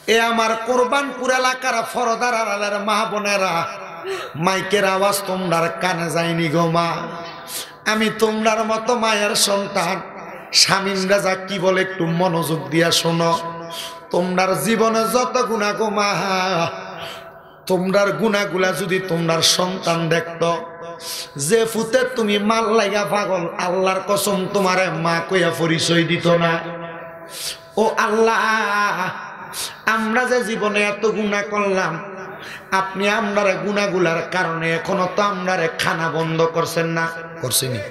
এ আমার কোরবানপুর এলাকার ফরদার আড়ালের মা বোনেরা, মাইকের আওয়াজ তোমরার কানে যায়নি গো মা। আমি তোমরার মতো মায়ের সন্তান। স্বামীরা যা কি বলে একটু মনোযোগ দিয়া শোনো। তোমরার জীবনে যত গুণা গো মা, তোমরার গুণাগুলা যদি তোমরার সন্তান দেখতো, যে ফুতে তুমি মাল লাগা পাগল, আল্লাহর কসম তোমারে মা কইয়া পরিচয় দিত না। ও আল্লাহ, আমরা যে জীবনে এত গুনাহ করলাম, আপনি আমরারে গুনাহগুলার কারণে এখনো তো আমরারে খানা বন্ধ করছেন না, করছেনি?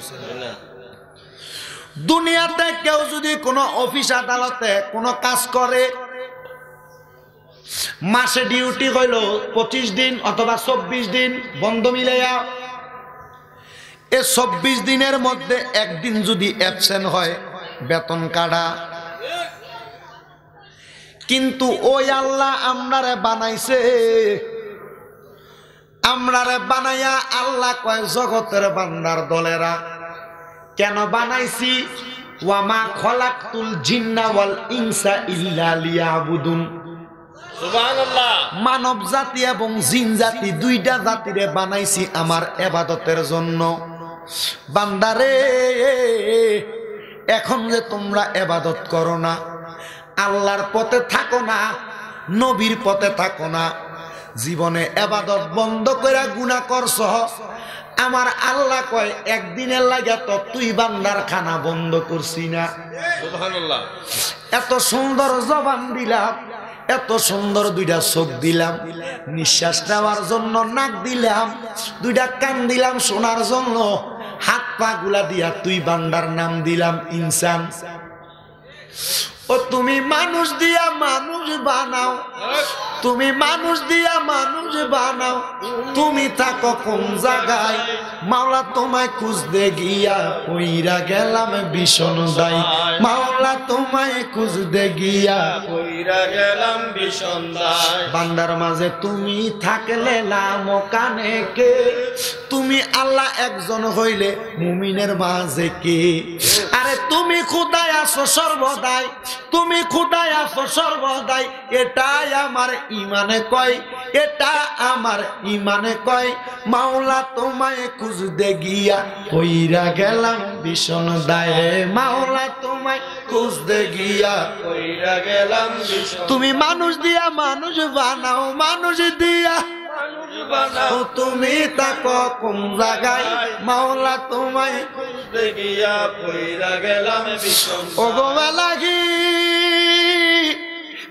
দুনিয়াতে কেউ যদি কোনো অফিস আদালতে কোনো কাজ করে, মাসে ডিউটি হইল 25 দিন অথবা 24 দিন বন্ধ মিলাইয়া, এই 24 দিনের মধ্যে একদিন যদি অ্যাবসেন্ট হয় বেতন কাটা। কিন্তু ওই আল্লাহ আমরারে বানাইছে, আমরারে বানাইয়া আল্লাহ কয় জগতের বান্দার দলেরা কেন বানাইছি, ওয়ামা খলাকতুল জিন্না ওয়াল ইনসা ইল্লা লিয়াবুদুন। সুবহানাল্লাহ। মানব জাতি এবং জিন জাতি দুইটা জাতিরে বানাইছি আমার ইবাদতের জন্য। বান্দারে, এখন যে তোমরা ইবাদত করো না, আল্লাহর পথে থাকো না, নবীর পথে থাকো না, জীবনে ইবাদত বন্ধ করে গুনাহ করছ, আমার আল্লাহ কয় একদিনের লাগে তো তুই বান্দার খানা বন্ধ করছি না। সুবহানাল্লাহ। এত সুন্দর জবান দিলাম, এত সুন্দর দুইটা চোখ দিলাম নিঃশ্বাস নেওয়ার জন্য, নাক দিলাম, দুইটা কান দিলাম শোনার জন্য, হাত পা গুলা দিয়া তুই বান্দার নাম দিলাম ইনসান। ও তুমি মানুষ দিয়া মানুষ বানাও, তুমি মানুষ দিয়া মানুষ বানাও, তুমি থাকো কোন জায়গায়, মাওলা তোমায় খুঁজতে গিয়া কইরা গেলাম ভীষণ দায়, মাওলা তোমায় খুঁজতে গিয়া কইরা গেলাম ভীষণ দায়। বান্দার মাঝে তুমি থাকলে নাম কানে কে, তুমি আল্লাহ একজন হইলে মুমিনের মাঝে কে? আরে তুমি খোদায় আছো সর্বদাই, তুমি খোদায় আছো সর্বদাই, এটাই আমার ইমানে কয়, এটা আমার ইমানে কয়, মাওলা তোমায় খুঁজতে গিয়া কইরা গেলাম ভীষণ দায়, মাওলা তোমায় খুঁজতে গিয়া কইরা গেলাম ভীষণ। তুমি মানুষ দিয়া মানুষ বানাও, মানুষ দিয়া বানাও, তুমি থাকো কোন জায়গায়, মাওলা তোমায় খুঁজতে গিয়া কইরা গেলাম ভীষণ। ওগো লাগি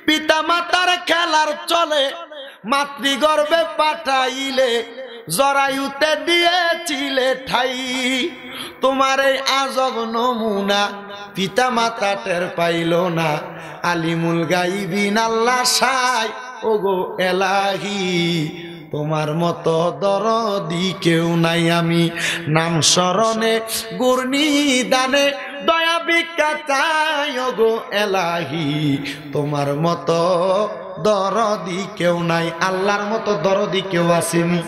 পিতা মাতার খেলার চলে, মাতৃগর্ভে পাঠাইলে জরায়ুতে দিয়েছিলে ঠাই, তোমার এই আজব নমুনা পিতা মাতা টের পাইল না, আলিমুল গাইবিন আল্লাহ সাই। ওগো এলাহি তোমার মতো দরদি কেউ নাই, আমি নাম স্মরণে গুরনি দানে দয়া ভিক্ষা চাই। ওগো এলাহি তোমার মতো দরদি কেউ নাই, আল্লাহর মতো দরদি কেউ আসেনি।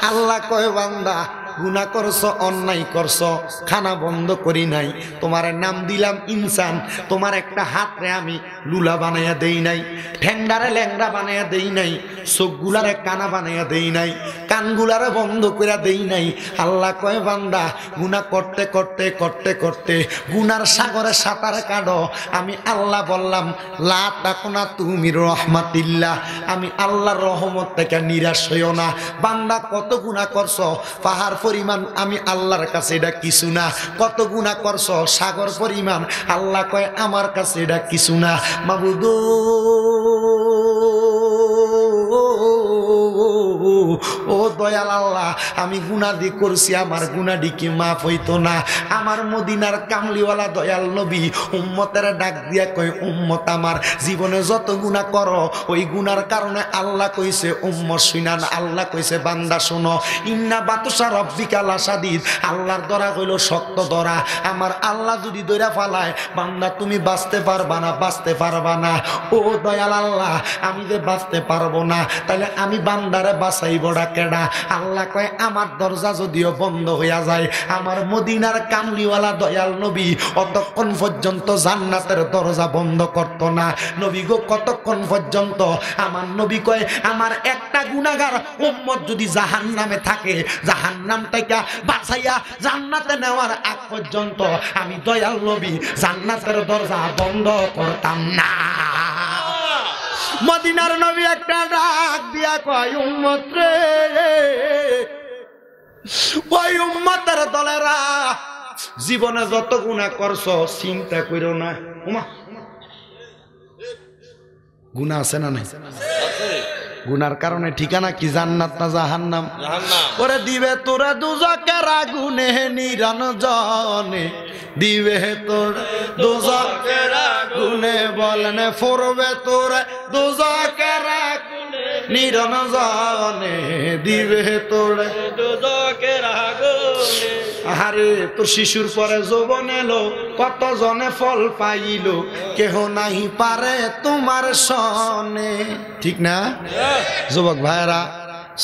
আল্লাহ কয় বান্দা গুনাহ করছো, অন্যায় করছো, খানা বন্ধ করি নাই, তোমার নাম দিলাম ইনসান, তোমার একটা হাতরে আমি লুলা বানাইয়া দেই নাই, ঠ্যাংডারে ল্যাংড়া বানাইয়া দেই নাই, চোখগুলারে কানা বানাইয়া দেই নাই, কানগুলারে বন্ধ করে দেই নাই। আল্লাহ কয় বান্দা গুনাহ করতে করতে করতে করতে গুনার সাগরে সাঁতার কাটো, আমি আল্লাহ বললাম লা তাকুনা তুমি রহমাতিল্লাহ, আমি আল্লাহর রহমত থেকে নিরাশ হইও না। বান্দা কত গুনাহ করছো পাহাড় পরিমাণ, আমি আল্লাহর কাছে এটা কিছু না। কত গুনাহ করছো সাগর পরিমাণ, আল্লাহ কয় আমার কাছে এটা কিছু না। মাবুদ ও দয়াল আল্লাহ, আমি গুনাদি করছি, আমার গুনাডি কি মাফ হইতো না? আমার মদিনার কামলিওয়ালা দয়াল নবী উম্মতের ডাক দিয়া কয়, উম্মত আমার জীবনে যত গুনাহ করো, ওই গুনার কারণে আল্লাহ কইছে উম্মত শুনা না, আল্লাহ কইছে বান্দা শোনো, ইন্না বাতুসা রব্বিকা লাশাদীদ, আল্লাহর ধরা হইল শক্ত ধরা। আমার আল্লাহ যদি ধরা ফালায়, বান্দা তুমি বাঁচতে পারবা না, বাঁচতে পারবা না। ও দয়াল আল্লাহ, আমি যে বাঁচতে পারবো না, তাহলে আমি বান্দারে বাঁচাইবড়া কেডা? আল্লাহ কয় আমার দরজা যদিও বন্ধ হইয়া যায়, আমার মদিনার কামলিওয়ালা দয়াল নবী অতক্ষণ পর্যন্ত জান্নাতের দরজা বন্ধ করতো না। নবী গো কতক্ষণ পর্যন্ত? আমার নবী কয় আমার একটা গুনাহগার উম্মত যদি জাহান্নামে থাকে, জাহান্নাম থেকে বাঁচাইয়া জান্নাতে নেওয়ার আগ পর্যন্ত আমি দয়াল নবী জান্নাতের দরজা বন্ধ করতাম না। মদিনার নবী একটা ডাক দিয়া কয় উম্মত রে, ওই উম্মতের দলেরা জীবনে যত গুনাহ করছো চিন্তা করো না। ওমা গুনাহ আছে না নাই? গুনার কারণে ঠিকানা কি জান্নাত না জাহান্নাম? ওরে দিবে তোরা দুজকের আগুনে নিরঞ্জনে, দিবে তোর দুজকের আগুনে বলেন ফোরবে তোরা দুজকের আগুনে নিরঞ্জনে, দিবে তোরা দুজকের আগুনে। আরে তোর শিশুর পরে যৌবন এলো, কত জনে ফল পাইল, কেহ নাহি পারে তোমার সনে। ঠিক না যুবক ভাইরা?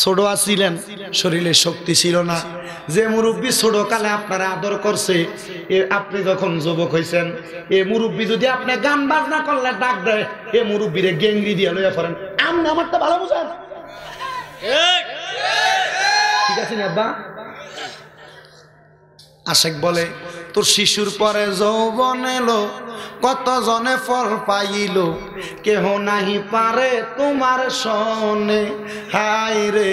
ছোট ছিলেন, শরীরে শক্তি ছিল না। যে মুরব্বী ছোট কালে আপনারা আদর করছে, আপনি যখন যুবক হয়েছেন, এ মুরব্বী যদি আপনি গান বাজনা করলে ডাক দেয়, এ মুরব্বীরে গেঙ্গি দিয়ে লইয়া পড়েন, আপনি আমারটা ভালো বুঝেন। ঠিক আছে না আব্বা? আশেক বলে তোর শিশুর পরে যৌবন এলো, কত জনে ফল পাইল, কেহ নাহি পারে তোমার সনে। হায় রে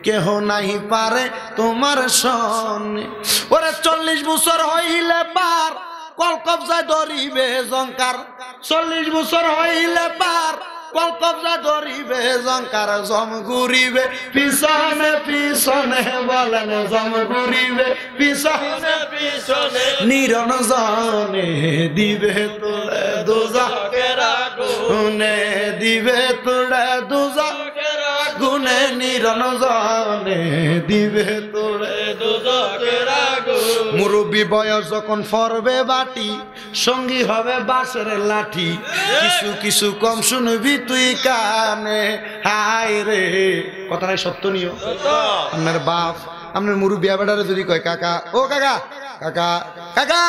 কেহ নাহি পারে তোমার সনে। ওরে 40 বছর হইলে পার কলকবজা ধরিবে জঙ্কার, 40 বছর হইলে পার কলকবজা ধরিবে জঙ্কার, জম ঘুরিবে পিছনে পিছনে বলেন, জম ঘুরিবে পিছনে পিছনে নিরঞ্জনে, দিবে তোরে দুজকের আগুনে, দিবে তোরে দুজকের আগুনে নিরঞ্জনে, দিবে তোরে দুজকের আগুনে। মুরব্বী বয়স যখন ফরবে বাটি, সঙ্গী হবে বাঁশের লাঠি, কিছু কিছু কম শুনবি তুই কানে। হায় রে কথাটাই সত্য নিও। আপনার বাপ আপনার মুরব্বী বেটারে যদি কয় কাকা, ও কাকা কাকা কাকা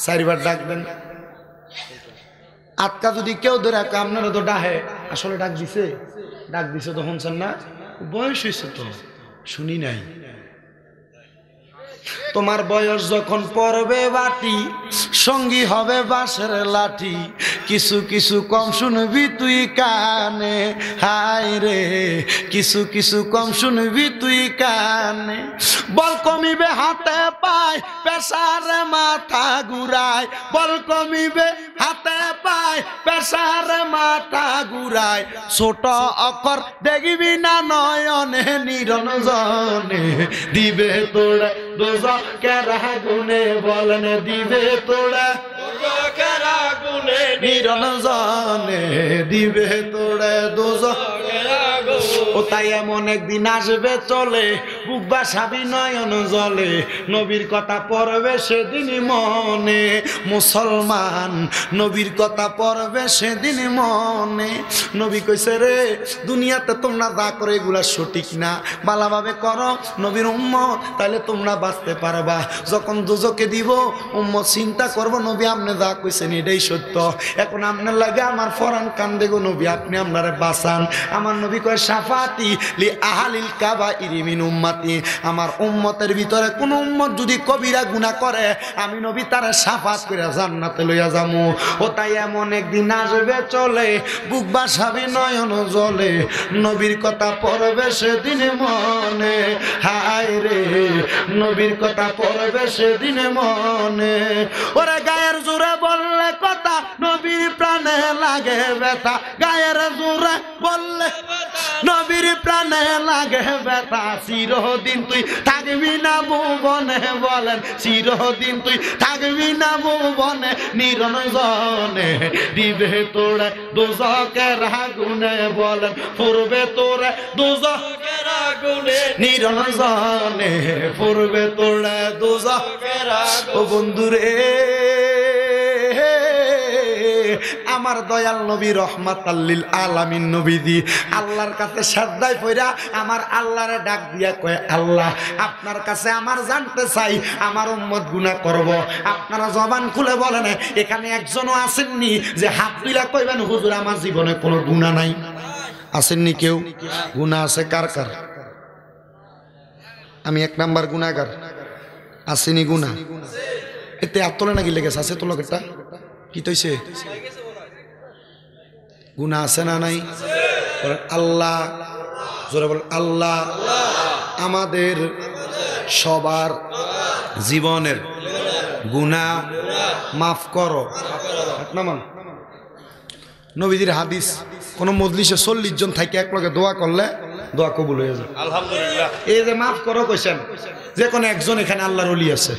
4 বার ডাকবেন। আটকা যদি কেউ ধরে আপনারা তো ডাহে, আসলে ডাক দিছে, ডাক দিছে তো শুনছেন না? বয়স হয়েছে তো শুনি নাই। তোমার বয়স যখন পড়বে বাটি, সঙ্গী হবে বাঁশের লাঠি, কিছু কিছু কম শুনবি তুই কানে। হায় রে কিছু কিছু কম শুনবি তুই কানে। বল কমিবে হাতে পায়, পেশারে মাথা ঘুরায়, বল কমিবে হাতে পায়, পেশারে মাথা ঘুরায়, ছোট অক্ষর দেখবি না নয়নে নিরঞ্জনে, দিবে তোরা দুজকের আগুনে বলেন, দিবে তোরা দুজকের আগুনে নিরঞ্জনে, দিবে তোরা দুজকের আগুনে। ও তাই এমন একদিন আসবে চলে, বুক বাসাবি নয়ন জলে, নবীর কথা পড়বে সেদিন মনে। মুসলমান নবীর কথা পড়বে সেদিন মনে। নবী কইছে রে দুনিয়াতে তোমরা যা করে এগুলা সঠিক না, ভালোভাবে করো নবীর উম্মত, তাহলে তোমরা বাঁচতে পারবা। যখন দুজকে দিব উম্মত চিন্তা করবো নবী আপনি যা কইছেন এটাই সত্য। এখন আপনার লাগে আমার ফরান কান্দে গো নবী, আপনি আপনারে বাঁচান। আমার নবী কয় শাফাতি লি আহলিল কাবাইরি মিন উম্মতি, আমার উম্মতের ভিতরে কোন উম্মত যদি কবিরা গুনাহ করে আমি নবী তারে শাফাত করে জান্নাতে লইয়া যামু। ও তাই এমন একদিন আসবে চলে, বুক বাসাবি নয়ন জলে, নবীর কথা পড়বে সেদিন মনে। হায় রে নবীর কথা পড়বে সেদিন মনে। ওরে গায়ের জোরে বললে কথা, নবীর প্রাণে লাগে ব্যথা, গায়ের জোরে বললে নবীর প্রাণে লাগে ব্যথা। চিরদিন তুই থাকবি না ভুবনে বলেন, চিরদিন তুই থাকবি না ভুবনে নিরঞ্জনে, দিবে তোরে দুজকের আগুনে বলেন, পড়বে তোরে দুজকের আগুনে নিরঞ্জনে, পড়বে তোরে দুজকের আগুনে। ও বন্ধুরে আমার দয়াল নবী রহমাতাল লিল আলামিন নবীজি আল্লাহর কাছে সাজদায় পড়া আমার আল্লাহরে ডাক দিয়া কয়, আল্লাহ আপনার কাছে আমার জানতে চাই আমার উম্মত গুনাহ করব। আপনারা জবান খুলে বলেন, এখানে একজনও আসেননি যে হাত তুলে কইবেন হুজুর আমার জীবনে কোনো গুনাহ নাই? আসেননি কেউ? গুনাহ আছে কার কার? আমি এক নাম্বার গুনাহগার। আসেনি গুনাহ? এতে হাত তোলে নাকি লেগেছে? আছে তো লোকেরটা কি তৈছে? গুনাহ আছে না নাই? আল্লাহ জোরে বলেন, আল্লাহ আমাদের সবার জীবনের গুনাহ মাফ করো। নামান নবীজির হাদিস, কোন মজলিসে 40 জন থাকে এক লগে দোয়া করলে দোয়া কবুল হয়ে যায় আলহামদুলিল্লাহ। এই যে মাফ করো কইছেন, যে কোন একজন এখানে আল্লাহর ওলি আছে,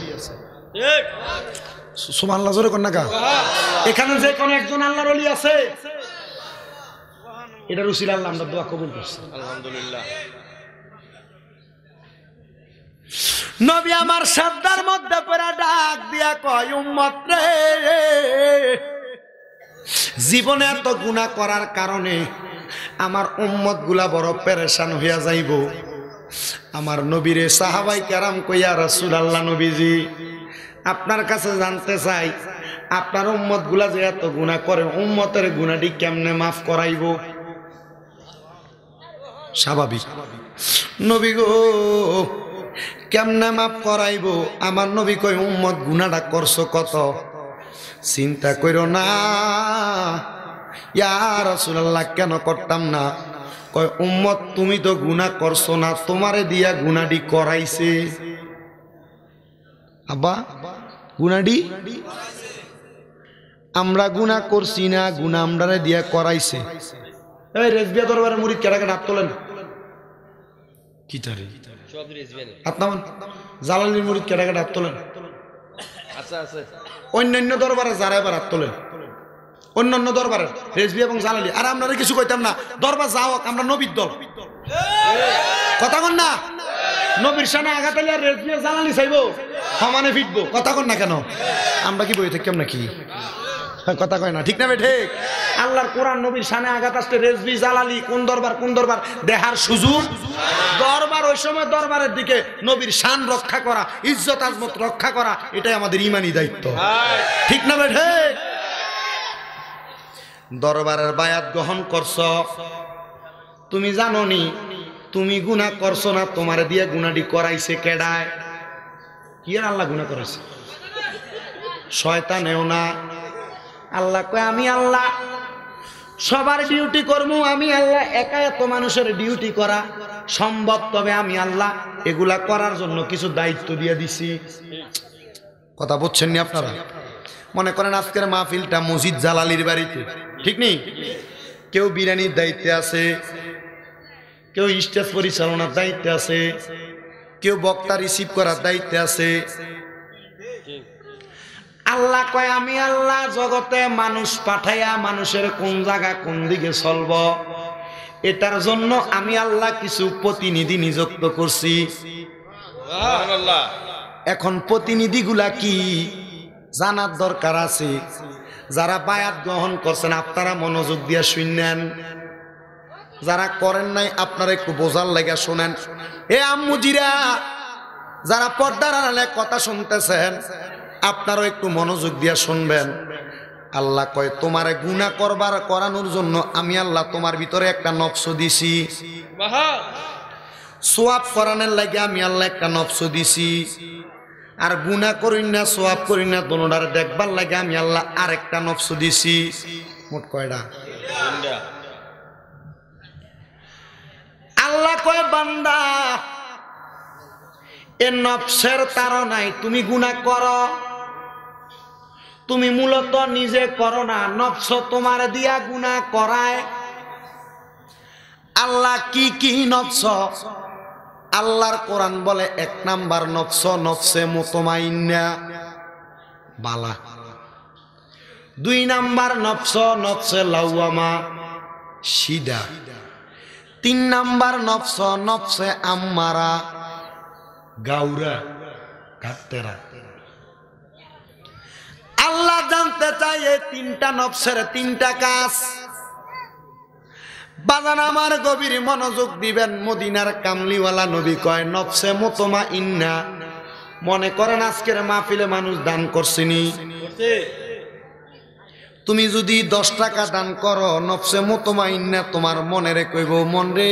ঠিক সুবহানাল্লাহ জোরে কোন না কা? এখানে যে কোন একজন আল্লাহর ওলি আছে, এটা রসিল আল্লাহ আমরা দোয়া কবুল করছি আলহামদুলিল্লাহ। নবী আমার সাদ্দার মধ্যে পড়া ডাক দিয়া কয়, উম্মত রে, জীবনে এত গুনাহ করার কারণে আমার উম্মত গুলা বড় পেরেশান হইয়া যাইব। আমার নবীরে সাহাবাই কেরাম কইয়া, রাসূলুল্লাহ নবীজি আপনার কাছে জানতে চাই, আপনার উম্মত গুলা যে এত গুনাহ করে, উম্মতের গুনাহটি কেমনে মাফ করাইব? স্বাভাবিক নবী গো কেমনে মাফ করাইব? আমার নবী কই, উম্মত গুনাহটা করছো কত? চিন্তা কইরো না ইয়া রাসূলুল্লাহ, কেন করতাম না? কয়, উম্মত তুমি তো গুনাহ করছো না, তোমারে দিয়া গুনাহটি করাইছে। আব্বা গুনাহটি আমরা গুনাহ করছি না, গুনাহ আমরারে দিয়া করাইছে। এই রেজবিয়া দরবারে মুরিদ কেডা কেডা হাত তোলেন? কি তারে সব রেজবিয়া আপনার জালালির মুরিদ কেডা কেডা হাত তোলেন? আচ্ছা আছে। অন্যান্য দরবারে যারা এবার হাত তোলেন, অন্যান্য দরবারে রেজবি এবং জালালি। আর আপনারা কিছু কইতাম না, দরবার যাও, আমরা নবীর দল, কথা কন না? নবীর সামনে আঘাত আইলে রেজবি জালালি চাইবো, সমানে ফিটবো, কথা কন না কেন? আমরা কি বই থাকতাম নাকি? কথা কয় না, ঠিক না? ঠিক। আল্লাহর কোরআন নবীর সামনে আঘাত আসলে রেজবি জালালি কোন দরবার দেখার সুযোগ। দরবার ওই সময় দরবারের দিকে নবীর শান রক্ষা করা, ইজ্জত আজমত রক্ষা করা, এটাই আমাদের ইমানি দায়িত্ব, ঠিক না? ঠিক। দরবারের বায়াত গ্রহণ করছ, তুমি জানো নি তুমি গুনাহ করছো না, তোমারে দিয়ে গুনাহটি করাইছে কেডায়? কি আর আল্লাহ গুনাহ করাইছে? শয়তানেও না। আল্লাহ কয়, আমি আল্লাহ সবার ডিউটি করবো, আমি আল্লাহ একা এত মানুষের ডিউটি করা সম্ভব, তবে আমি আল্লাহ এগুলা করার জন্য কিছু দায়িত্ব দিয়ে দিছি। কথা বুঝছেন নি আপনারা? মনে করেন আজকের মাহফিলটা মসজিদ জালালির বাড়িতে, ঠিক নেই? কেউ বিরিয়ানির দায়িত্বে আছে, কেউ স্টেজ পরিচালনার দায়িত্বে আছে, কেউ বক্তা রিসিভ করার দায়িত্বে আছে। আল্লাহ কয়, আমি আল্লাহ জগতে মানুষ পাঠাইয়া মানুষের কোন জায়গা কোন দিকে চলব, এটার জন্য আমি আল্লাহ কিছু প্রতিনিধি নিযুক্ত করছি। এখন প্রতিনিধিগুলা কি জানার দরকার আছে। যারা বায়াত গ্রহণ করছেন আপনারা মনোযোগ দিয়ে শুনেন, যারা করেন নাই আপনারা একটু বোঝার লাগা শোনেন। এ আম্মুজিরা যারা পর্দার আড়ালে কথা শুনতেছেন, আপনারাও একটু মনোযোগ দিয়ে শুনবেন। আল্লাহ কয়, তোমারে গুনাহ করবার করানোর জন্য আমি আল্লাহ তোমার ভিতরে একটা নফস দিছি, সোয়াব করানোর লাগে আমি আল্লাহ একটা নফস দিছি। আর গুনাহ করি না সোয়াব করি না দোনোটার দেখবার লাগে আমি আল্লাহ আরেকটা নফস দিছি। মোট কয়টা? আল্লাহ কয়, বান্দা এ নফসের তাড়নায় তুমি গুনাহ করো, তুমি মূলত নিজে করো না, নফস তোমার দিয়া গুনাহ করায়। আল্লাহ কি কি নফস? আল্লাহর কোরআন বলে, এক নাম্বার নফস নফসে মুতমাইন্না বালা, দুই নাম্বার নফস নফসে লাওয়ামা সিদা, তিন নাম্বার নফস নফসে আম্মারা গাউরা ঘাটতেরা। আল্লাহ জানতে জানতে চাই এই তিনটা নফসের তিনটা কাজ। বাজান আমার গভীর মনোযোগ দিবেন। মদিনার কামলিওয়ালা নবী কয় নফসে মুতমাইন্না। মনে করেন আজকের মাহফিলে মানুষ দান করছিনি, তুমি যদি 10 টাকা দান করো, নফসে মুতমাইন্না তোমার মনে রে কইব মন রে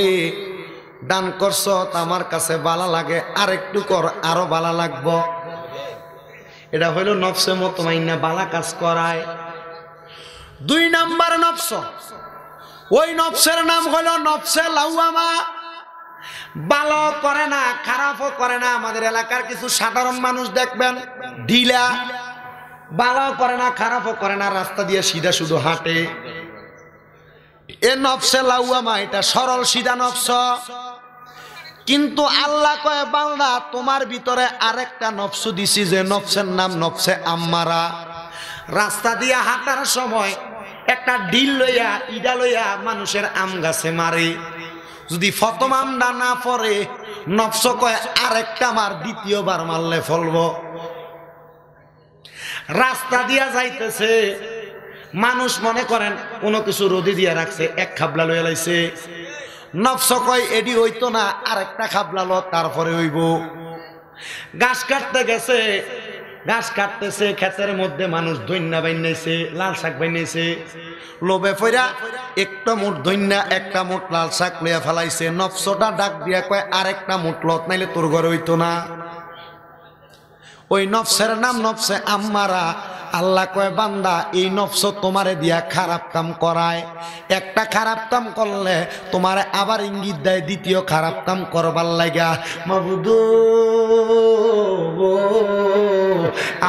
দান করছ আমার কাছে ভালো লাগে, আরেকটু কর আরো ভালো লাগবো। এটা হইল নফসে মুতমাইন্না, ভালো কাজ করায়। 2 নাম্বার নফস, ওই নফসের নাম হলো নফসে লাওয়ামা। ভালো করে না, খারাপও করে না। আমাদের এলাকার কিছু সাধারণ মানুষ দেখবেন ঢিলা, ভালো করে না খারাপও করে না, রাস্তা দিয়ে সিধা শুধু হাঁটে। এ নফসে লাওয়ামা, এটা সরল সিধা নফস। কিন্তু আল্লাহ কয় বান্দা তোমার ভিতরে আরেকটা নফস দিছি, যে নফসের নাম নফসে আম্মারা। রাস্তা দিয়ে হাঁটার সময় একটা ঢিল লইয়া ইডা লইয়া মানুষের আম গাছে মারে, যদি প্রথম আমটা না পড়ে নফস কয় আরেকটা মার, দ্বিতীয়বার মারলে ফলবো। রাস্তা দিয়া যাইতেছে মানুষ মনে করেন কোনো কিছু রোদে দিয়া রাখছে, এক খাবলা লইয়া লাইছে, নফস কয় এডি হইতো না, আরেকটা খাবলালো তারপরে হইব। গাছ কাটতে গেছে, গাছ কাটতেছে, ক্ষেতের মধ্যে মানুষ ধন্যা বাইনাইছে, লাল শাক বাইনাইছে, লোভে ফইরা একটা মুঠ ধন্যা একটা মুঠ লাল শাক লইয়া ফেলাইছে। নফসটা ডাক দিয়া কয় আরেকটা মুঠ লত, নাইলে তোর ঘরে হইতো না। ওই নফসের নাম নফসে আম্মারা। আল্লাহ কয় বান্দা এই নফস তোমারে দিয়া খারাপ কাম করায়, একটা খারাপ কাম করলে তোমারে আবার ইঙ্গিত দেয় দ্বিতীয় খারাপ কাম করবার লাগা। মাবুদ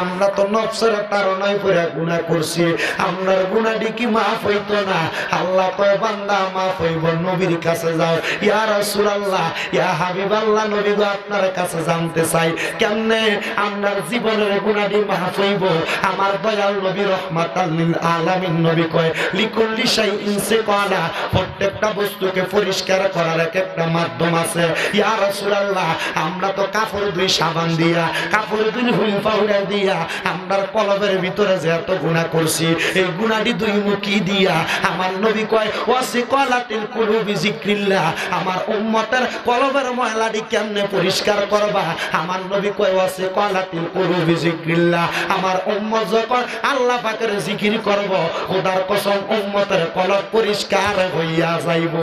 আমরা তো নফসের তাড়নায় পড়ে গুনাহ করছি, আমরার গুনাহটি কি মাফ হইতো না? আল্লাহ কয় বান্দা মাফ হইব, নবীর কাছে যাও। ইয়া রাসূলুল্লাহ, ইয়া হাবিবাল্লাহ, নবী গো আপনার কাছে জানতে চাই কেমনে আমরার জীবনের গুনাহটি মাফ হইব? আমার দয়াল নবী রহমাতাল লিল আলামিন নবী কয় লিকুল্লি শাইইন সিকালা, প্রত্যেকটা বস্তুকে পরিষ্কার করার একটা মাধ্যম আছে। ইয়া রাসূলুল্লাহ, আমরা তো কাপড় ধুই সাবান দিয়া, কাপড় ধুই হুইল পাউডার দিয়া, আমরার কলবের ভিতরে যে এত গুনাহ করছি, এই গুনাহটি দুই মুখী দিয়া। আমার নবী কয় ওয়াসিকালাতিল কুলুবি যিকরিল্লাহ, আমার উম্মতের কলবের ময়লাটি কেমনে পরিষ্কার করবা? আমার নবী কয় ওয়াসিকালাতিল কুলুবি যিকরিল্লাহ, আমার উম্মত যখন আল্লাহ পাকের জিকির করব, খোদার কসম উম্মতের কলব পরিষ্কার হইয়া যাইব।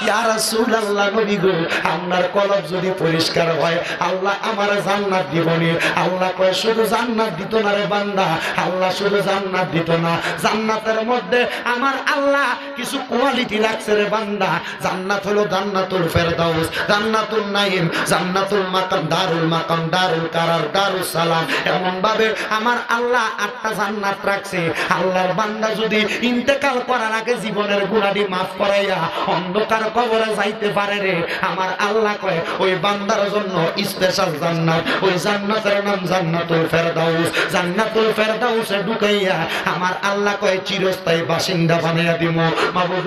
ইয়া রাসূলুল্লাহ, নবী গো আপনার কলব যদি পরিষ্কার হয় আল্লাহ আমার জান্নাত দিবনি। আল্লাহ কয় শুধু জান্নাত দিত না রে বান্দা, আল্লাহ শুধু জান্নাত দিত না, জান্নাতের মধ্যে আমার আল্লাহ কিছু কোয়ালিটি রাখছে রে বান্দা। জান্নাত হলো জান্নাতুল ফেরদাউস, জান্নাতুল নাঈম, জান্নাতুল মাকাম, দারুল মাকাম, দারুল কারার, দারুস সালাম। এমন ভাবে আমার আল্লাহ 8টা জান্নাত রাখছে। আল্লাহর বান্দা যদি ইন্তেকাল করার আগে জীবনের গুনাহটি মাফ করাইয়া অন্ধকার কবরে যাইতে পারে রে, আমার আল্লাহ কয় ওই বান্দার জন্য স্পেশাল জান্নাত, ওই জান্নাতের নাম জান্নাতুল ফেরদাউস। জান্নাতুল ফেরদাউসে ঢুকাইয়া আমার আল্লাহ কয় চিরস্থায়ী বাসিন্দা বানাইয়া দিমু। মাবুদ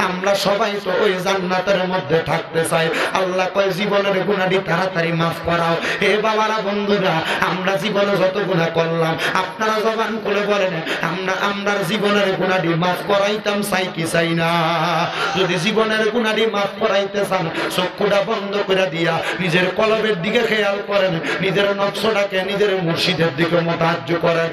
আমরা সবাই তো ওই জান্নাতের মধ্যে থাকতে চাই। আল্লাহ কয় জীবনের গুনাহটি তাড়াতাড়ি মাফ করাও। হে বাবারা, বন্ধুরা, আমরা জীবনে যত গুনাহ করলাম আপনারা জবান খুলে বলেন আমরা জীবনের গুনাহটি মাফ করাইতাম চাই কি চাই না? যদি জীবনের গুনাহটি মাফ করাইতে চান চক্ষুটা বন্ধ করে দিয়া নিজের কলবের দিকে খেয়াল করেন, নিজের নকশাটাকে নিজের মুর্শিদের দিকে মোতাজ্জ করেন।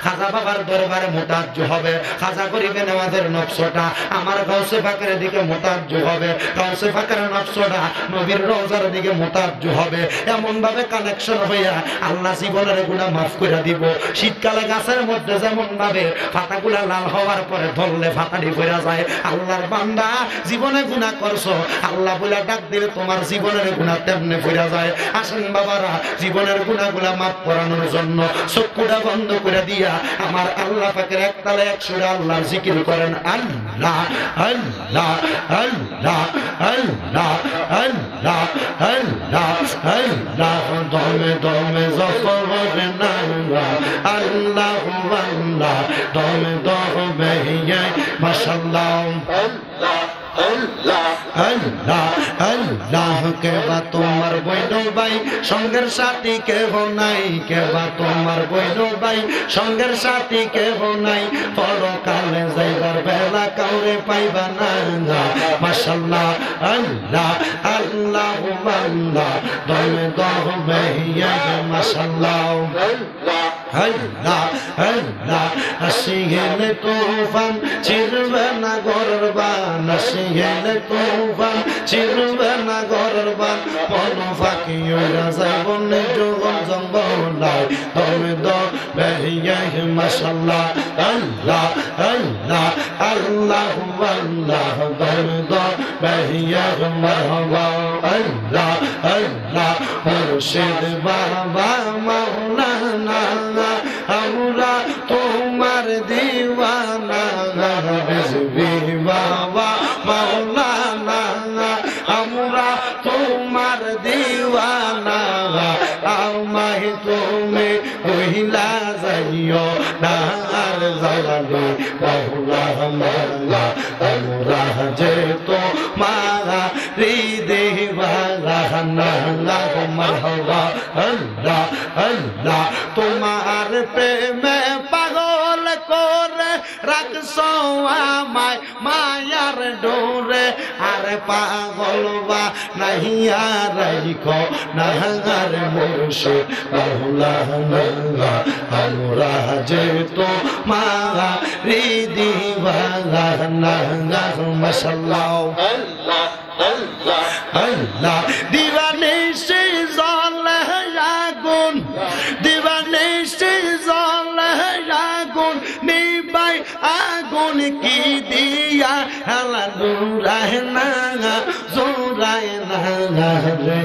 খাজা বাবার দরবারে মোতাজ্জ হবে, খাজা গরিবে নামাজের নকশাটা আমার গাউসে পাকের দিকে মোতাজ্জ হবে, গাউসে পাকের নকশাটা নবীর রওজার দিকে মোতাজ্জ হবে। এমন ভাবে কানেকশন হইয়া আল্লাহ জীবনের গুনাহ মাফ করে দিব। শীতকালে গাছের মধ্যে যেমন ভাবে পাতাগুলা লাল হওয়ার পরে ধরলে ফাটাটি পড়া যায়, আল্লাহর বান্দা জীবনে গুনাহ করছো, আল্লাহ বলে ডাক দিলে তোমার জীবনের গুনাহ তেমনে পড়া যায়। আসেন বাবারা, জীবনের গুনাহগুলা মাফ করানোর জন্য চক্ষুটা বন্ধ করে দিয়া আমার আল্লাহ পাকের একতালে 100 আল্লাহর জিকির করেন। আল্লাহ আল্লাহ আল্লাহ আল্লাহ আল্লাহ আল্লাহ আল্লাহ, দমে দমে জফর না আল্লাহ আল্লাহ, দমে দমে মাশাআল্লাহ। আল্লাহ আল্লাহ কেবা তোমার বৈন ভাই সঙ্গের সাথী কেহ নাই কেবা তোমার বৈন ভাই সঙ্গের সাথী কেহ নাই পরকালে যাইবার বেলা কাউরে পাইবা না মাশাআল্লাহ আল্লাহ আল্লাহ আল্লাহ দমে দমে মাশাআল্লাহ আল্লাহ আল্লাহ আসিলে তুফান চিরবে না গরবান আসিলে তুফান চিরবে না গরবান পন ফাঁকি ওরা যাইব নিজুগন জঙ্গলাই দমে দমে মাশাআল্লাহ আল্লাহ আল্লাহ আল্লাহ আল্লাহ দমে দমে মারহাবা আল্লাহ আল্লাহ মুর্শিদ বাবা মাওলানা আমরা তোমার দিওয়ানা রিজভি বাবা মাওলানা আমরা তোমার দিওয়ানা আমায় তুমি কহিলা যাইও না আর জালালি মাওলানা আমরা যে তোমারা দিওয়ানা মারহাবা আল্লাহ আল্লাহ তোমার প্রেমে পাগল করে রাখছো আমায় মায়ার ডোরে আর পাগল বা নাহিয়া রাইখো নাহার মুর্শিদ মাওলানা আমরা যে তোমারা দিওয়ানা মাশাআল্লাহ আল্লাহ আল্লাহ আল্লাহ দিওয়ানে সে জ্বলে আগুন দিওয়ানে সে জ্বলে আগুন নিবাই আগুন কি দিয়া হালা দুরাহ না জোরায় না রে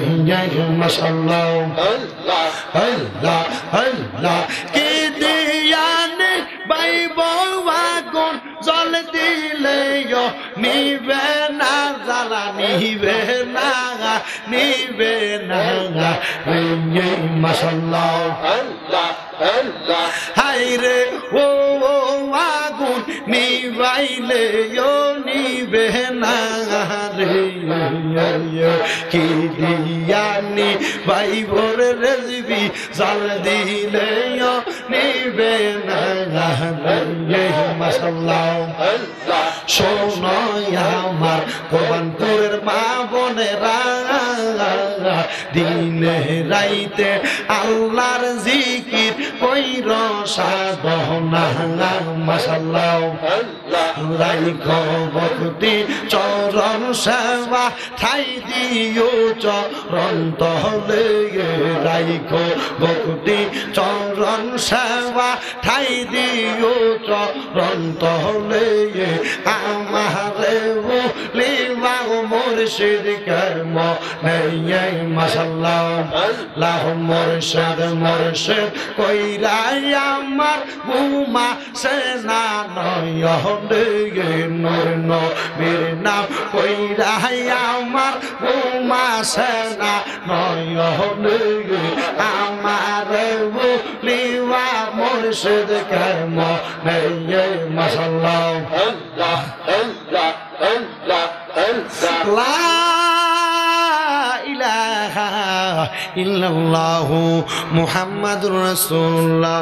মাশাআল্লাহ আল্লাহ আল্লাহ আল্লাহ কি দিয়া নে বাইব আগুন জল দিলে নিবে না জ্বালা নিবে না মাশাআল্লাহ আল্লাহ আল্লাহ হায়রে ও আগুন নিবাইলে নিবে না রে কি দিয়ানি বাইবর রেজবি জাল দিলে নিবে না রে মাশাআল্লাহ আল্লাহ শোনো আমার কোরবানপুরের মা বোনেরা দিনে রাইতে আল্লাহর জিকির কইর সাধনা মাশাআল্লাহ রাইখো ভক্তি চরণ সেবা ঠাই দিও চরণ তলে রাইখো ভক্তি চরণ সেবা ঠাই দিও চরণ তলে আমারে লিবা মুর্শিদ কর্ম নেই মাশাআল্লাহ আল্লাহ মুর্শিদ মুর্শিদ কইরা আমার ঘুমা সেনা নয়নে নূর নবীর নাম কইরা আমার ঘুমা সেনা নয়নে আমার লিবা মুর্শিদ কর্ম নেই মাশাআল্লাহ আল্লাহ আল্লাহ আল্লাহ আল্লাহ ইল্লাল্লাহু মুহাম্মাদুর রাসূলুল্লাহ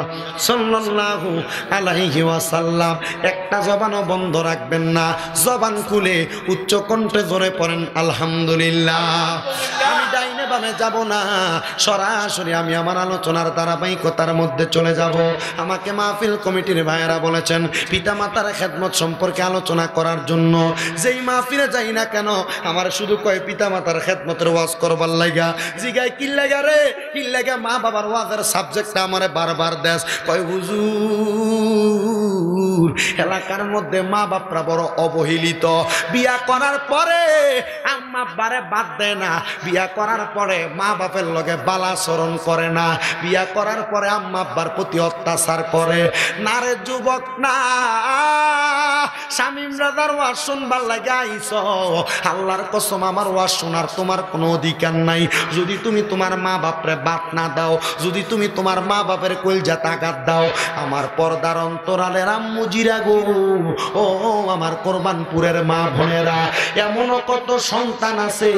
সাল্লাল্লাহু আলাইহি ওয়াসাল্লাম। একটা জবানও বন্ধ রাখবেন না, জবান খুলে উচ্চ কণ্ঠে জোরে পড়েন আলহামদুলিল্লাহ। আমি ডাইনে বামে যাব না, সরাসরি আমি আমার আলোচনার ধারাবাহিকতার মধ্যে চলে যাব। আমাকে মাহফিল কমিটির ভাইয়েরা বলেছেন পিতামাতার খেদমত সম্পর্কে আলোচনা করার জন্য। যেই মাহফিলে যাই না কেন আমার শুধু কয় পিতামাতার খেদমতের ওয়াজ করবার লাগা। জিগায় কি লাগা রে, কি লাগা? মা বাবার ওয়াজের সাবজেক্টটা আমারে বারবার দেশ। কয় হুজুর এলাকার মধ্যে মা বাপরা বড় অবহেলিত, বিয়া করার পরে আম্মা আব্বারে বাদ দেয় না, বিয়া করার পরে মা বাপের লগে বালাচরণ করে না, বিয়া করার পরে আম্মা আব্বার প্রতি অত্যাচার করে না। রে যুবক না, শামীম রাজার ওয়াজ শুনবার লাগে আইছ, আল্লাহর কসম আমার ওয়াজ শোনার তোমার কোনো অধিকার নাই। যদি তুমি তোমার মা বাপরে বাদ না দাও, যদি তুমি তোমার মা বাপের কলজা তাকাত দাও, আমার পর্দার অন্তরালের আম্মু জিরা গো, ও আমার কোরবানপুরের মা বোনেরা, এমনও কত সন্তান আছে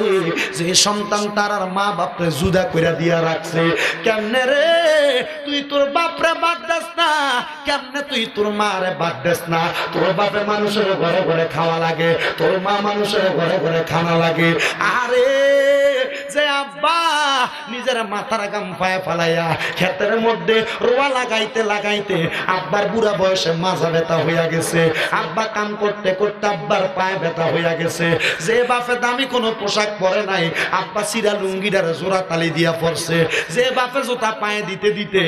যে সন্তান তার আর মা বাপরে জুদা কইরা দিয়া রাখছে। কেমনে রে তুই তোর বাপরে বাদ দেস না, কেমনে তুই তোর মারে বাদ দেস না? তোর বাপে মানুষের ঘরে ঘরে খাওয়া লাগে, তোর মা মানুষের ঘরে ঘরে খানা লাগে। আরে যে আব্বা নিজের মাথার গাম পায়ে ফালাইয়া ক্ষেতের মধ্যে রোয়া লাগাইতে লাগাইতে আব্বার বুড়া বয়সে মাজা ব্যথা হইয়া গেছে, আব্বা কাম করতে করতে আব্বার পায়ে ব্যথা হইয়া গেছে। যে বাপে দামি কোনো পোশাক পরে নাই, আব্বা সিরা লুঙ্গিটারে জোড়া তালি দিয়া পড়ছে। যে বাপে জুতা পায়ে দিতে দিতে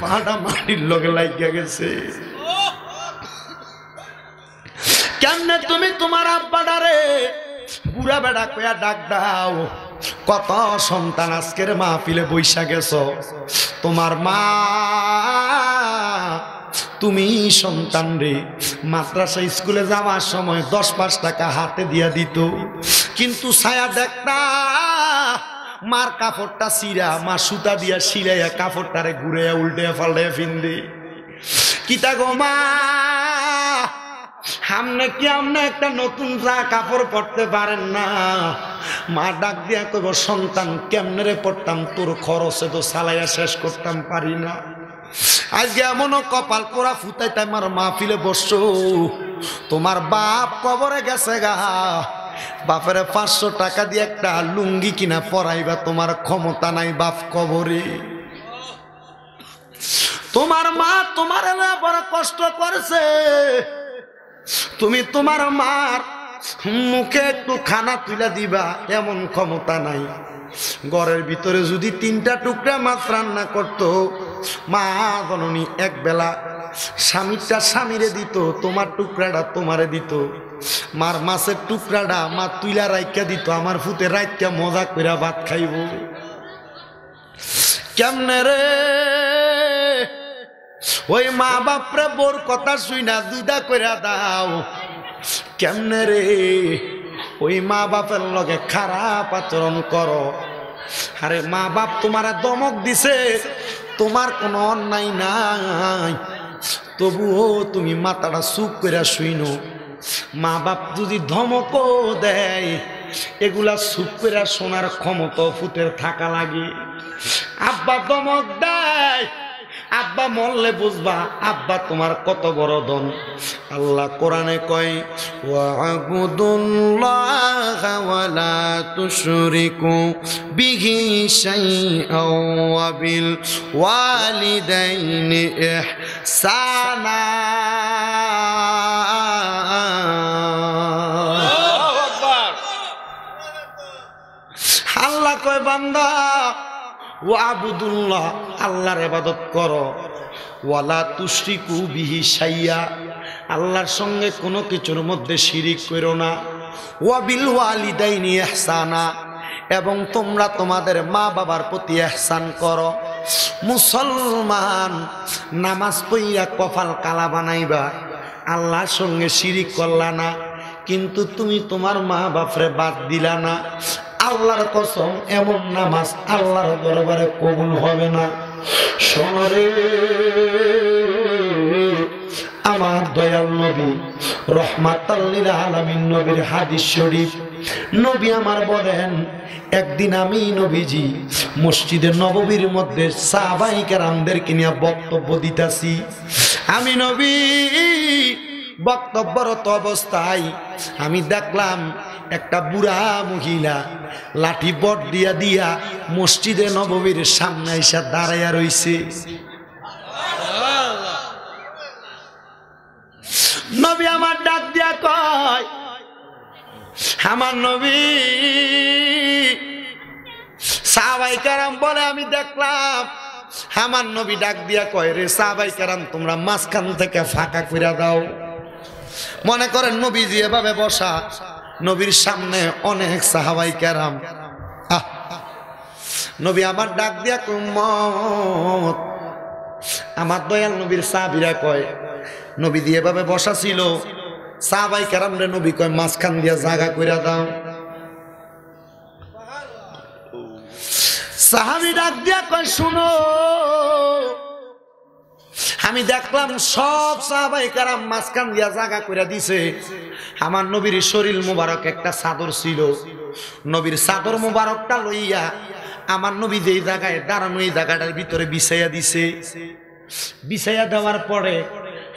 পাটা মাটির লগে লাগিয়া গেছে। কেমনে তুমি তোমার আব্বাটারে বুড়া বেড়া কইয়া ডাক দাও? কত সন্তান আজকের মাহফিলে বৈশা গেছ, তোমার মা তুমি সন্তান রে মাদ্রাসা স্কুলে যাওয়ার সময় 10-5 টাকা হাতে দিয়া দিত, কিন্তু ছায়া দেখতা মার কাপড়টা চিরা মা সুতা দিয়া সিলাইয়া কাপড়টারে ঘুরে উল্টে ফাল্টে ফিন্দে। কিতা গো মা, সামনে কি আমনে একটা নতুন যা কাপড় পরতে পারেন না? মা ডাক দিয়া কইব, সন্তান কেমনে রে পড়তাম, তোর খরচে তো চালাইয়া শেষ করতাম পারি না। আজকে এমনও কপাল পোড়া ফুটাইতে আমার মাহফিলে বসছো, তোমার বাপ কবরে গেছে গা, বাপের 500 টাকা দিয়ে একটা লুঙ্গি কিনা পরাইবা তোমার ক্ষমতা নাই বাপ কবরে। তোমার মা তোমার বড় কষ্ট করছে, তুমি তোমার মার মুখে একটু খানা তুলে দিবা এমন ক্ষমতা নাই। ঘরের ভিতরে যদি 3টা টুকরা মাছ রান্না করতো, মা জননী এক বেলা স্বামীরটা স্বামীরে দিত, তোমার টুকরাটা তোমারে দিত। মার মাছের টুকরাটা মা তুইলা রাইকা দিত, আমার ফুতে রাইকা মজা কইরা ভাত খাইব। কেমনে রে ওই মা বাপরে বোর কথা শুই না দুইটা কইরা দাও? কেমনে রে ওই মা বাপের লগে খারাপ আচরণ করো? আরে মা বাপ তোমারা দমক দিছে, তোমার কোনো অন্যায় নাই, তবুও তুমি মাথাটা চুপ কইরা শুইনো। মা বাপ যদি ধমকও দেয়, এগুলা চুপ কইরা শোনার ক্ষমতা ফুটের থাকা লাগে। আব্বা ধমক দেয়, আব্বা মরলে বুঝবা আব্বা তোমার কত বড় ধন। আল্লাহ কোরআনে কয়, ওয়া'বুদুল্লাহা ওয়া লা তুশরিকু বিহি শাইআন ওয়া বিল ওয়ালিদাইনি ইহসানা। আল্লাহু আকবার। আল্লাহ কয় বান্দা ওয়া'বুদুল্লাহ, আল্লাহর ইবাদত করো, ওয়ালা তুশরিকু বিহি শাইয়া, আল্লাহর সঙ্গে কোনো কিছুর মধ্যে শিরিক করো না। ওয়া বিল ওয়ালিদাইনি ইহসানা, এবং তোমরা তোমাদের মা বাবার প্রতি ইহসান করো। মুসলমান নামাজ পড়িয়া কপাল কালা বানাইবা, আল্লাহর সঙ্গে শিরিক করলা না, কিন্তু তুমি তোমার মা বাপরে বাদ দিলা না। আল্লাহর কসম, এমন নামাজ আল্লাহর দরবারে কবুল হবে না। শোনরে আমার দয়াল নবী রহমাতাল লিল আলামিন নবীর হাদিস শরীফ, নবী আমার বলেন, একদিন আমি নবীজি মসজিদে নববীর মধ্যে সাহাবায়ে কেরামদেরকে নিয়ে বক্তব্য দিতাছি। আমি নবী বক্তব্যরত অবস্থায় আমি দেখলাম একটা বুড়া মহিলা লাঠি বট দিয়া দিয়া মসজিদে নববীর সামনে এসে দাঁড়াইয়া রইছে। নবী আমার ডাক দিয়া কয়, আমার নবী। সাহাবায়ে কেরাম বলে, আমি দেখলাম। আমার নবী ডাক দিয়া কয়, রে সাহাবায়ে কেরাম, তোমরা মাঝখান থেকে ফাঁকা কইরা দাও। মনে করেন নবীজি এভাবে বসা, নবীর সামনে অনেক সাহাবাই কেরাম। নবী আমার ডাক দিয়া উম্মত, আমার দয়াল নবীর সাহাবীরা কয়, নবী দিয়ে এভাবে বসা ছিল, সাহাবাই কেরাম রে নবী কয় মাঝখান দিয়া জায়গা কইরা দাও। সাহাবী ডাক দিয়া কয় শুনো, আমি দেখলাম সব সাহাবাই কেরাম মাঝখান দিয়া জায়গা কইরা দিছে। আমার নবীর শরীর মুবারক একটা চাদর ছিল, নবীর চাদর মুবারকটা লইয়া আমার নবী যেই জায়গায় দাঁড়ানো এই জায়গাটার ভিতরে বিছাইয়া দিছে। বিছাইয়া দেওয়ার পরে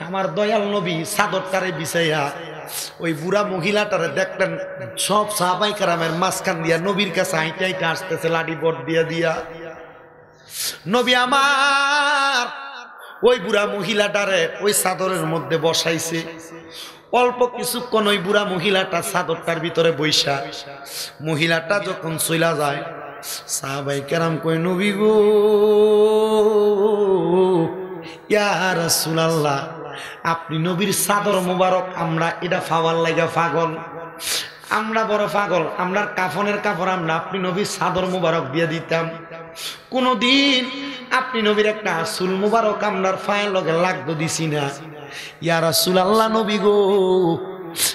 আমার দয়াল নবী চাদরটারে বিছাইয়া ওই বুড়া মহিলাটারে দেখলেন সব সাহাবাই কেরামের মাঝখান দিয়া নবীর কাছে হাইটে হাইটে আসতেছে লাঠি বট দিয়া দিয়া। নবী আমার ওই বুড়া মহিলাটারে ওই চাদরের মধ্যে বসাইছে। অল্প কিছুক্ষণ ওই বুড়া মহিলাটা চাদরটার ভিতরে বৈশা, মহিলাটা যখন চইলা যায়, সাহাবাই কেরাম কই নবী গো ইয়া রাসূলুল্লাহ, আপনি নবীর চাদর মোবারক আমরা এটা পাওয়ার লাগা পাগল, আমরা বড় পাগল, আমরা কাফনের কাপড় আমরা আপনি নবীর চাদর মোবারক দিয়ে দিতাম, কোনদিন আপনি নবীর একটা চুল মোবারক আমরার পায়ের লগে লাগতো দিছি না। ইয়া রাসূলুল্লাহ নবী গো,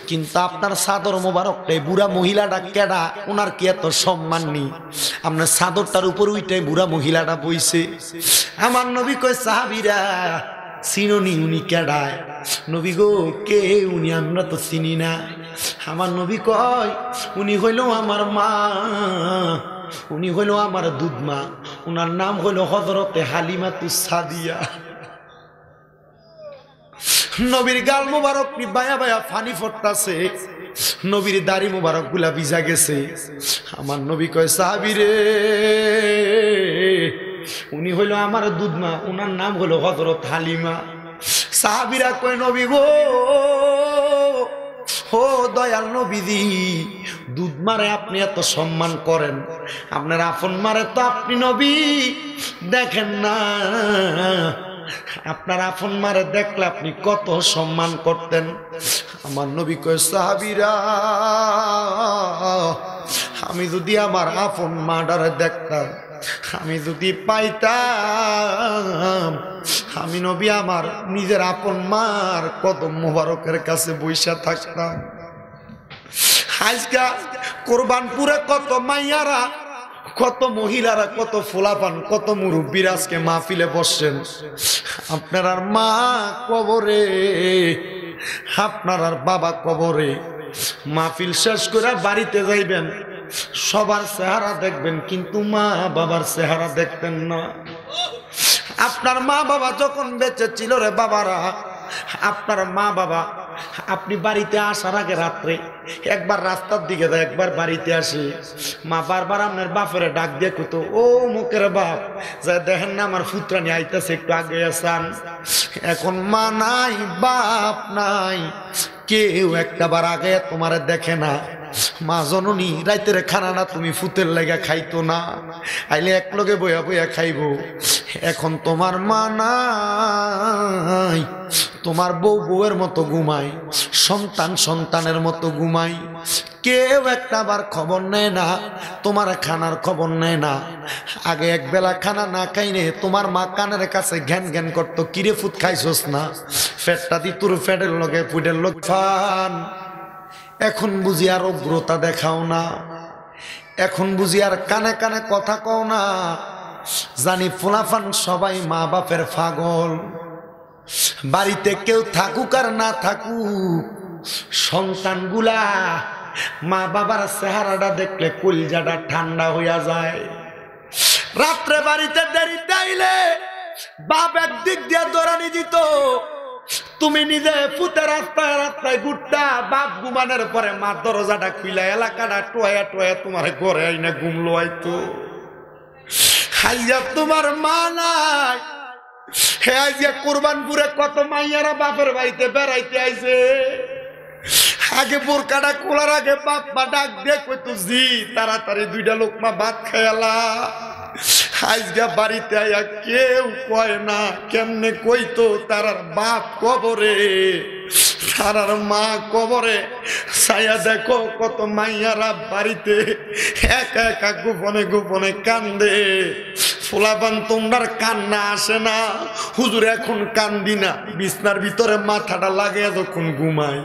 কিন্তু আপনার চাদর মোবারকটাই বুড়া মহিলাটা কেডা, ওনার কি এত সম্মান নেই? আপনার চাদরটার উপর উইটাই বুড়া মহিলাটা বইছে। আমার নবী কয় সাহাবীরা চিনি উনি কেডায়? নবী গো কে উনি? আমরা তো চিনি না। আমার নবী কয় উনি হইল আমার মা, উনি হইল আমার দুধ মা, উনার নাম হইল হযরতে হালিমাতুস সাদিয়া। নবীর গাল মুবারক বায়া বায়া পানি ফটতাছে, নবীর দাড়ি মুবারক গুলা ভিজা গেছে। আমার নবী কয় সাহাবী রে, উনি হইল আমার দুধ মা, উনার নাম হলো হযরত হালিমা। সাহাবীরা কয় নবী গো, ও দয়াল নবীজি, দুধ মারে আপনি এত সম্মান করেন, আপনার আপন মারে তো আপনি নবী দেখেন না, আপনার আপন মারে দেখলে আপনি কত সম্মান করতেন। আমার নবী কয় সাহাবীরা, আমি যদি আমার আপন মাডারে দেখতাম, আমি যদি পাইতাম, আমি নবী আমার নিজের আপন মার কদম মোবারকের কাছে বইসা থাকতাম। আজকা কোরবানপুরে কত মাইয়ারা, কত মহিলারা, কত ফোলাপান, কত মুরব্বীরা আজকে মাহফিলে বসছেন, আপনার আর মা কবরে, আপনার আর বাবা কবরে। মাহফিল শেষ করে বাড়িতে যাইবেন, সবার চেহারা দেখবেন, কিন্তু মা বাবার চেহারা দেখবেন না। আপনার মা বাবা যখন বেঁচে ছিল রে বাবারা, আপনার মা বাবা, আপনি বাড়িতে আসার আগে রাত্রে একবার রাস্তার দিকে যায়, একবার বাড়িতে আসে, মা বারবার আপনার বাপের ডাক দিয়ে কত, ও মুখের বাপ যা দেখেন না আমার ফুতরানি আইতেছে, একটু আগে আসান। এখন মা নাই, বাপ নাই, কেউ একটা বার আগে তোমার দেখে না। মা জননী রাইতের খানাটা তুমি ফুতের লেগে খাইতো না, আইলে এক লগে বইয়া বইয়া খাইব। এখন তোমার মা নাই, তোমার বউ বউয়ের মতো ঘুমায়, সন্তান সন্তানের মতো ঘুমায়, কেউ একটা বার খবর নেয় না, তোমার খানার খবর নেয় না। আগে এক বেলা খানা না খাইনে তোমার মা কানের কাছে ঘ্যান ঘ্যান করতো, কিরে ফুট খাইছস না, ফেটটা দি তোর ফেটের লগে ফুটের লোক ফান। এখন বুঝি আর অগ্রতা দেখাও না, এখন বুঝি আর কানে কানে কথা কও না। জানি ফুলাফান সবাই মা বাপের পাগল, বাড়িতে কেউ থাকুক আর না থাকুক, সন্তানগুলা মা বাবার চেহারাটা দেখলে কলিজাটা ঠান্ডা হইয়া যায়। রাত্রে বাড়িতে দেরিতে আইলে বাপ একদিক দিয়ে দৌড়ানি দিত, তুমি নিজে ফুতে রাস্তায় রাস্তায় ঘুরতা, বাপ ঘুমানোর পরে মা দরজাটা খুইলা এলাকাটা টোয়া টোয়া তোমার ঘরে আইনা ঘুমলো আইতো। হাইয়া তোমার মা নাই, হে আইয়া কোরবানপুরে কত মাইয়ারা বাপের বাড়িতে বেড়াইতে আইছে, আগে বোরকাটা খোলার আগে বাপ মা ডাক দিয়ে কইতো জি তাড়াতাড়ি দুইটা লোকমা ভাত খাইলা। আজকে বাড়িতে আইয়া কেউ কয় না, কেমনে কইতো তারার বাপ কবরে, তারার মা কবরে, ছায়া দেখো কত মাইয়ারা বাড়িতে একা একা গোপনে গোপনে কান্দে। ফুলাবান তোমরার কান্না আসে না, হুজুর এখন কান্দি না, বিছনার ভিতরে মাথাটা লাগে যখন ঘুমাই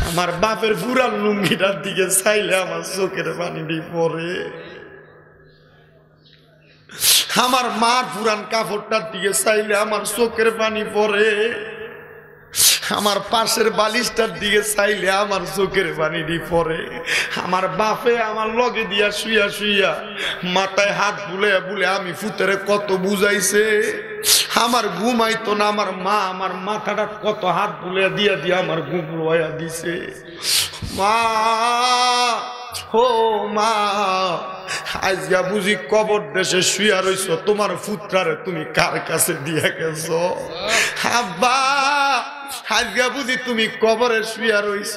আমার বাপের পুরান লুঙ্গিটার দিকে চাইলে আমার চোখের পানি দিয়ে পড়ে, আমার মার পুরান কাপড়টার দিকে চাইলে আমার চোখের পানি পড়ে, আমার পাশের বালিশটার দিকে চাইলে আমার চোখের পানি দিয়ে পড়ে। আমার বাপে আমার লগে দিয়া শুইয়া শুইয়া মাথায় হাত বুলে বুলে আমি ফুতেরে কত বুঝাইছে, আমার ঘুমাইতো না, আমার মা আমার মাথাটা কত হাত বুলে দিয়া দিয়া আমার ঘুম লয়া দিছে। মা ও মা, আজকে বুঝি কবর দেশে শুইয়া রইছ, তোমার পুত্রারে তুমি কার কাছে দিয়া গেছ? আব্বা আজকে বুঝি তুমি কবরে শুইয়া রইছ,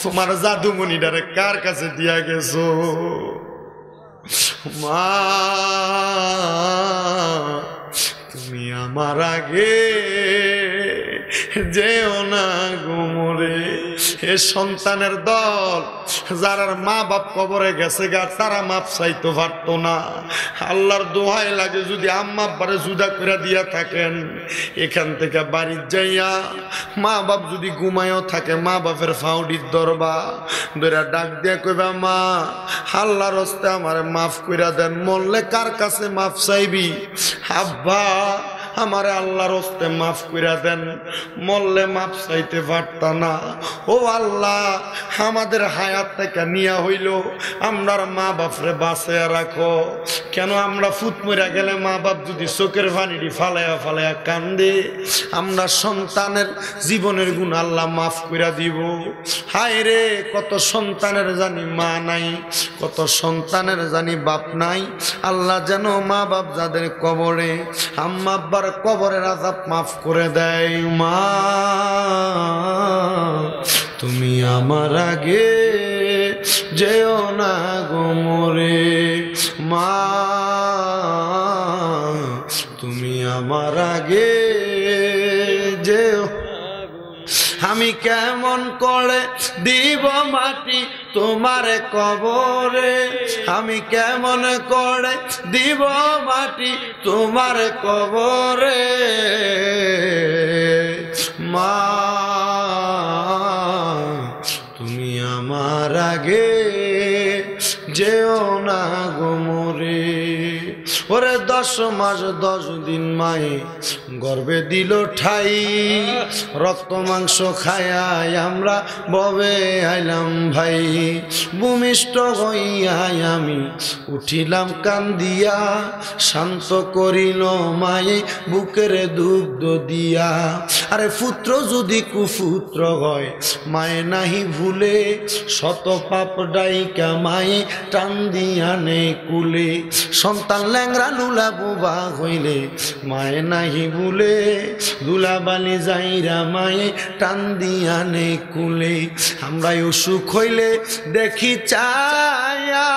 তোমার জাদুমণিটারে কার কাছে দিয়া গেছ? মা তুমি আমার আগে যেও না গোমরে। এ সন্তানের দল যারার মা বাপ কবরে গেছে গা, তারা মাপ চাইতে পারতো না। আল্লাহর দোহাই লাগে যদি আম্মা আব্বারে জুদা করে দিয়া থাকেন, এখান থেকে বাড়ির যাইয়া মা বাপ যদি ঘুমায়ও থাকে, মা বাপের ফাউডির দরবা ধরে ডাক দিয়া কইবা, মা আল্লাহর হস্তে আমারে মাফ কইরা দেন। মরলে কার কাছে মাফ চাইবি? আব্বা আমারে আল্লাহর হস্তে মাফ কইরা দেন। মরলে মাফ চাইতে পারতা না। ও আল্লাহ, আমাদের হায়াত থেকে নিয়া হইল, আমরার মা বাপরে বাঁচাইয়া রাখো। কেন আমরা ফুট মরিয়া গেলে মা বাপ যদি চোখের পানিটি ফালাইয়া ফালাইয়া কান্দে, আমরা সন্তানের জীবনের গুণ আল্লাহ মাফ কইরা দিব। হায় রে, কত সন্তানের জানি মা নাই, কত সন্তানের জানি বাপ নাই। আল্লাহ যেন মা বাপ যাদের কবরে, আম্মা আব্বার কবরের আযাব মাফ করে দেয়। মা তুমি আমার আগে যেও না গোমরে, মা তুমি আমার আগে যেও। আমি কেমন করে দিব মাটি তোমার কবরে, আমি কেমন করে দিব মাটি তোমার কবরে, মা তুমি আমার আগে যেও না গোমরে। ওরে 10 মাস 10 দিন মায়ে গর্ভে দিল ঠাই, রক্ত মাংস খায়াই আমরা ববে আইলাম ভাই। ভূমিষ্ঠ হইয়াই আমি উঠিলাম কান্দিয়া, শান্ত করিল মায়ে বুকের দুগ্ধ দিয়া। আরে পুত্র যদি কুপুত্র হয় মায়ে নাহি ভুলে, শত পাপ ডাইকা মায়ে টান দিয়া নে কুলে। সন্তান ল্যাংরা লুলা বুবা হইলে মায়ে নাহি ভুলে, দুলাবালি যাইরা মায়ে টান দিয়া নে কুলে। আমরা অসুখ হইলে দেখি চায়া,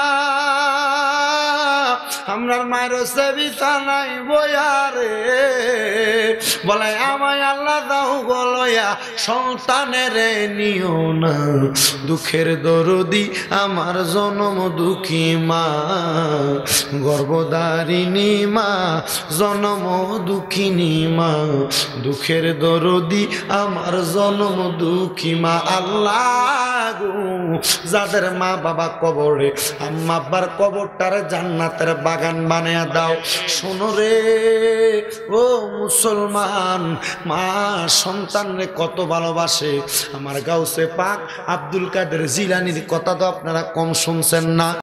আমরার মায়ের সেবিতা নাই বয়ারে, বলে আমায় আল্লাহ দাও গলয়া, সন্তানের নিও না দুঃখের দরদি আমার জনম দুঃখী মা, গর্ভধারিণী মা জনম দুঃখিনী মা, দুঃখের দরদি আমার জনম দুঃখী মা। আল্লাহ গো, যাদের মা বাবা কবরে, আম্মা আব্বার কবরটারে জান্নাতের বাগান বানিয়ে দাও। শোনো রে ও মুসলমান, মা সন্তানরে কত ভালোবাসে। আমার গাউসে পাক আব্দুল কাদের জিলানীর কথা তো আপনারা কম শুনছেন না।